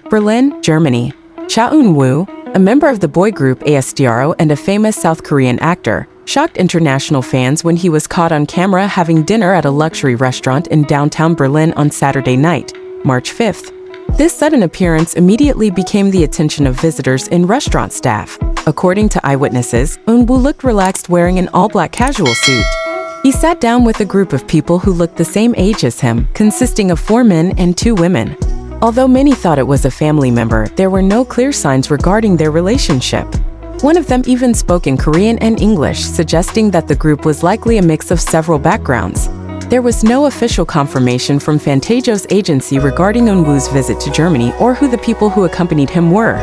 Berlin, Germany. Cha Eun-woo, a member of the boy group ASTRO and a famous South Korean actor, shocked international fans when he was caught on camera having dinner at a luxury restaurant in downtown Berlin on Saturday night, March 5th. This sudden appearance immediately became the attention of visitors and restaurant staff. According to eyewitnesses, Eun-woo looked relaxed wearing an all-black casual suit. He sat down with a group of people who looked the same age as him, consisting of 4 men and 2 women. Although many thought it was a family member, there were no clear signs regarding their relationship. One of them even spoke in Korean and English, suggesting that the group was likely a mix of several backgrounds. There was no official confirmation from Fantasio's agency regarding Eun-woo's visit to Germany or who the people who accompanied him were.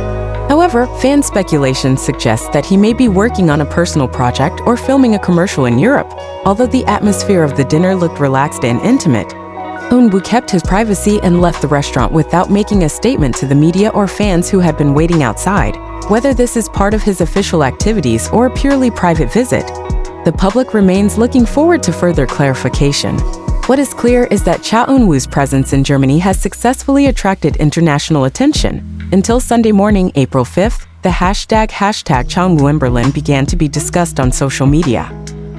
However, fan speculation suggests that he may be working on a personal project or filming a commercial in Europe. Although the atmosphere of the dinner looked relaxed and intimate, Eun-woo kept his privacy and left the restaurant without making a statement to the media or fans who had been waiting outside. Whether this is part of his official activities or a purely private visit, the public remains looking forward to further clarification. What is clear is that Cha Eun-woo's presence in Germany has successfully attracted international attention. Until Sunday morning, April 5th, the hashtag Cha Eun-woo in Berlin began to be discussed on social media,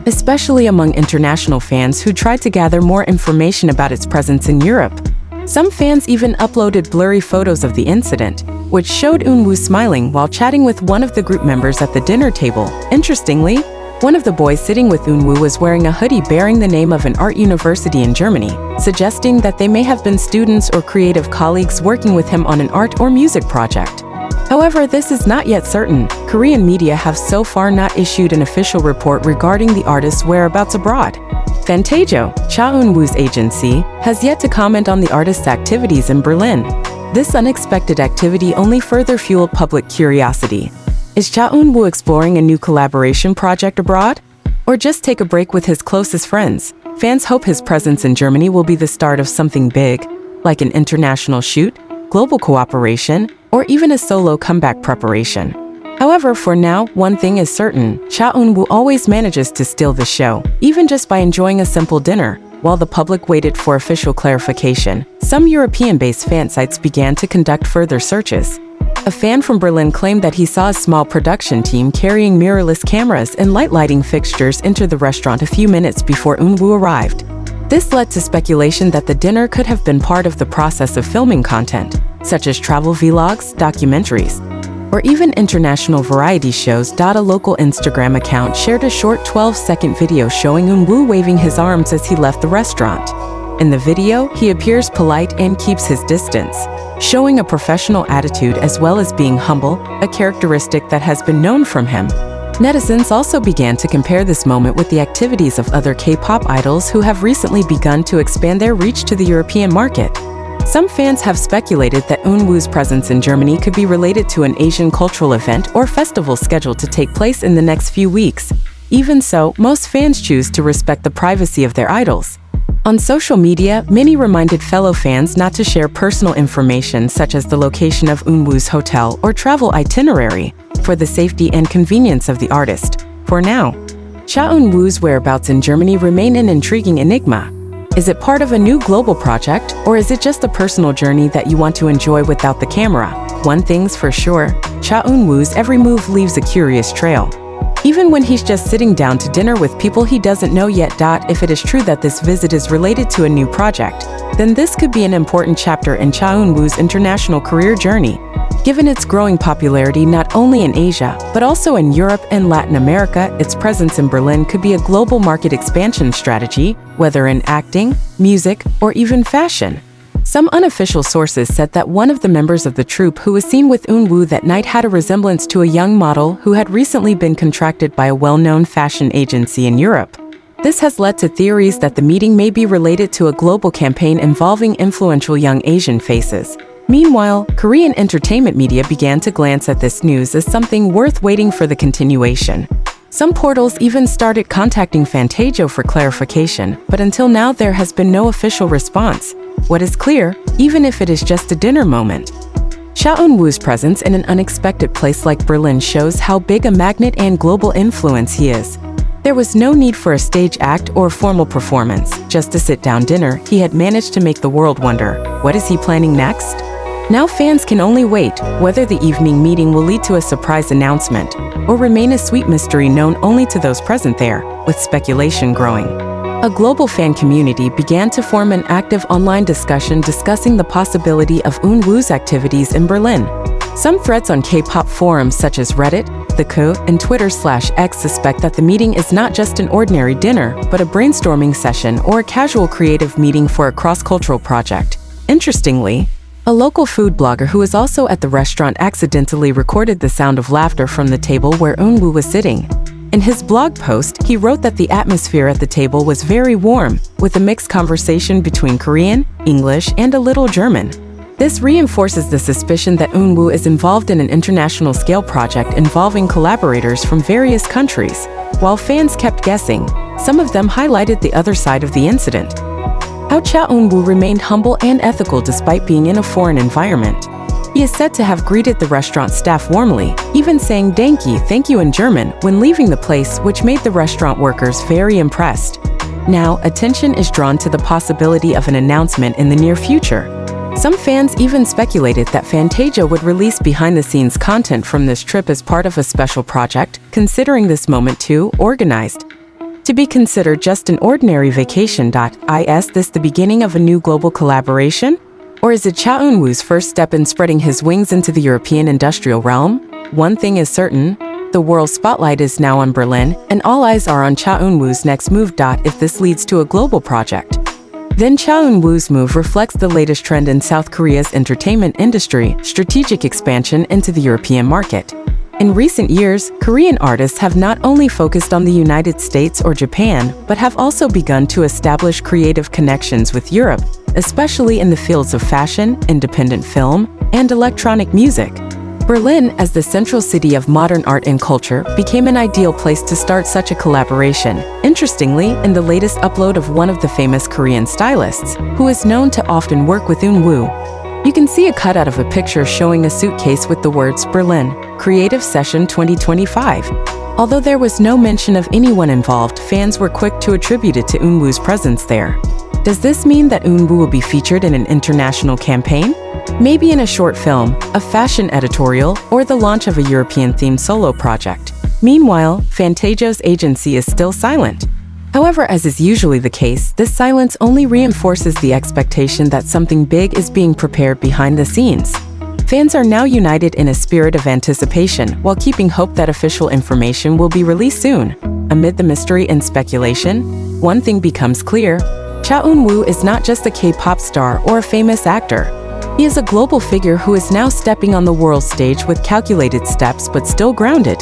especially among international fans who tried to gather more information about its presence in Europe. Some fans even uploaded blurry photos of the incident, which showed Eun-woo smiling while chatting with one of the group members at the dinner table. Interestingly, one of the boys sitting with Eun-woo was wearing a hoodie bearing the name of an art university in Germany, suggesting that they may have been students or creative colleagues working with him on an art or music project. However, this is not yet certain. Korean media have so far not issued an official report regarding the artist's whereabouts abroad. Fantasio, Cha Eun-woo's agency, has yet to comment on the artist's activities in Berlin. This unexpected activity only further fueled public curiosity. Is Cha Eun-woo exploring a new collaboration project abroad? Or just take a break with his closest friends? Fans hope his presence in Germany will be the start of something big, like an international shoot, global cooperation, or even a solo comeback preparation. However, for now, one thing is certain: Cha Eun-woo always manages to steal the show, even just by enjoying a simple dinner. While the public waited for official clarification, some European-based fan sites began to conduct further searches. A fan from Berlin claimed that he saw a small production team carrying mirrorless cameras and light lighting fixtures enter the restaurant a few minutes before Eun-woo arrived. This led to speculation that the dinner could have been part of the process of filming content, such as travel vlogs, documentaries, or even international variety shows. A local Instagram account shared a short 12-second video showing Eun-woo waving his arms as he left the restaurant. In the video, he appears polite and keeps his distance, showing a professional attitude as well as being humble, a characteristic that has been known from him. Netizens also began to compare this moment with the activities of other K-pop idols who have recently begun to expand their reach to the European market. Some fans have speculated that Eun-woo's presence in Germany could be related to an Asian cultural event or festival scheduled to take place in the next few weeks. Even so, most fans choose to respect the privacy of their idols. On social media, many reminded fellow fans not to share personal information such as the location of Eun-woo's hotel or travel itinerary, for the safety and convenience of the artist. For now, Cha Eun-woo's whereabouts in Germany remain an intriguing enigma. Is it part of a new global project, or is it just a personal journey that you want to enjoy without the camera? One thing's for sure, Cha Eun-woo's every move leaves a curious trail. Even when he's just sitting down to dinner with people he doesn't know yet. If it is true that this visit is related to a new project, then this could be an important chapter in Cha Eun-woo's international career journey. Given its growing popularity not only in Asia, but also in Europe and Latin America, its presence in Berlin could be a global market expansion strategy, whether in acting, music, or even fashion. Some unofficial sources said that one of the members of the troupe who was seen with Eun-woo that night had a resemblance to a young model who had recently been contracted by a well-known fashion agency in Europe. This has led to theories that the meeting may be related to a global campaign involving influential young Asian faces. Meanwhile, Korean entertainment media began to glance at this news as something worth waiting for the continuation. Some portals even started contacting Fantasio for clarification, but until now there has been no official response. What is clear, even if it is just a dinner moment, Cha Eun-woo's presence in an unexpected place like Berlin shows how big a magnet and global influence he is. There was no need for a stage act or formal performance. Just a sit-down dinner, he had managed to make the world wonder, what is he planning next? Now fans can only wait whether the evening meeting will lead to a surprise announcement or remain a sweet mystery known only to those present there, with speculation growing. A global fan community began to form an active online discussion discussing the possibility of Eunwoo's activities in Berlin. Some threads on K-pop forums such as Reddit, The and Twitter/X suspect that the meeting is not just an ordinary dinner, but a brainstorming session or a casual creative meeting for a cross-cultural project. Interestingly, a local food blogger who was also at the restaurant accidentally recorded the sound of laughter from the table where Eunwoo was sitting. In his blog post, he wrote that the atmosphere at the table was very warm, with a mixed conversation between Korean, English, and a little German. This reinforces the suspicion that Eunwoo is involved in an international scale project involving collaborators from various countries. While fans kept guessing, some of them highlighted the other side of the incident. How Cha Eunwoo remained humble and ethical despite being in a foreign environment. He is said to have greeted the restaurant staff warmly, even saying thank you in German when leaving the place, which made the restaurant workers very impressed. Now, attention is drawn to the possibility of an announcement in the near future. Some fans even speculated that Fantasia would release behind-the-scenes content from this trip as part of a special project, considering this moment too organized. To be considered just an ordinary vacation. Is this the beginning of a new global collaboration? Or is it Cha Eunwoo's first step in spreading his wings into the European industrial realm? One thing is certain, the world spotlight is now on Berlin, and all eyes are on Cha Eunwoo's next move. If this leads to a global project, then Cha Eunwoo's move reflects the latest trend in South Korea's entertainment industry, strategic expansion into the European market. In recent years, Korean artists have not only focused on the United States or Japan, but have also begun to establish creative connections with Europe, especially in the fields of fashion, independent film, and electronic music. Berlin, as the central city of modern art and culture, became an ideal place to start such a collaboration. Interestingly, in the latest upload of one of the famous Korean stylists, who is known to often work with Eunwoo, you can see a cutout of a picture showing a suitcase with the words Berlin, Creative Session 2025. Although there was no mention of anyone involved, fans were quick to attribute it to Eunwoo's presence there. Does this mean that Eunwoo will be featured in an international campaign? Maybe in a short film, a fashion editorial, or the launch of a European-themed solo project. Meanwhile, Fantasia's agency is still silent. However, as is usually the case, this silence only reinforces the expectation that something big is being prepared behind the scenes. Fans are now united in a spirit of anticipation, while keeping hope that official information will be released soon. Amid the mystery and speculation, one thing becomes clear: Cha Eunwoo is not just a K-pop star or a famous actor. He is a global figure who is now stepping on the world stage with calculated steps but still grounded.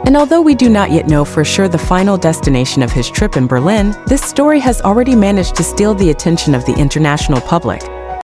And although we do not yet know for sure the final destination of his trip in Berlin, this story has already managed to steal the attention of the international public.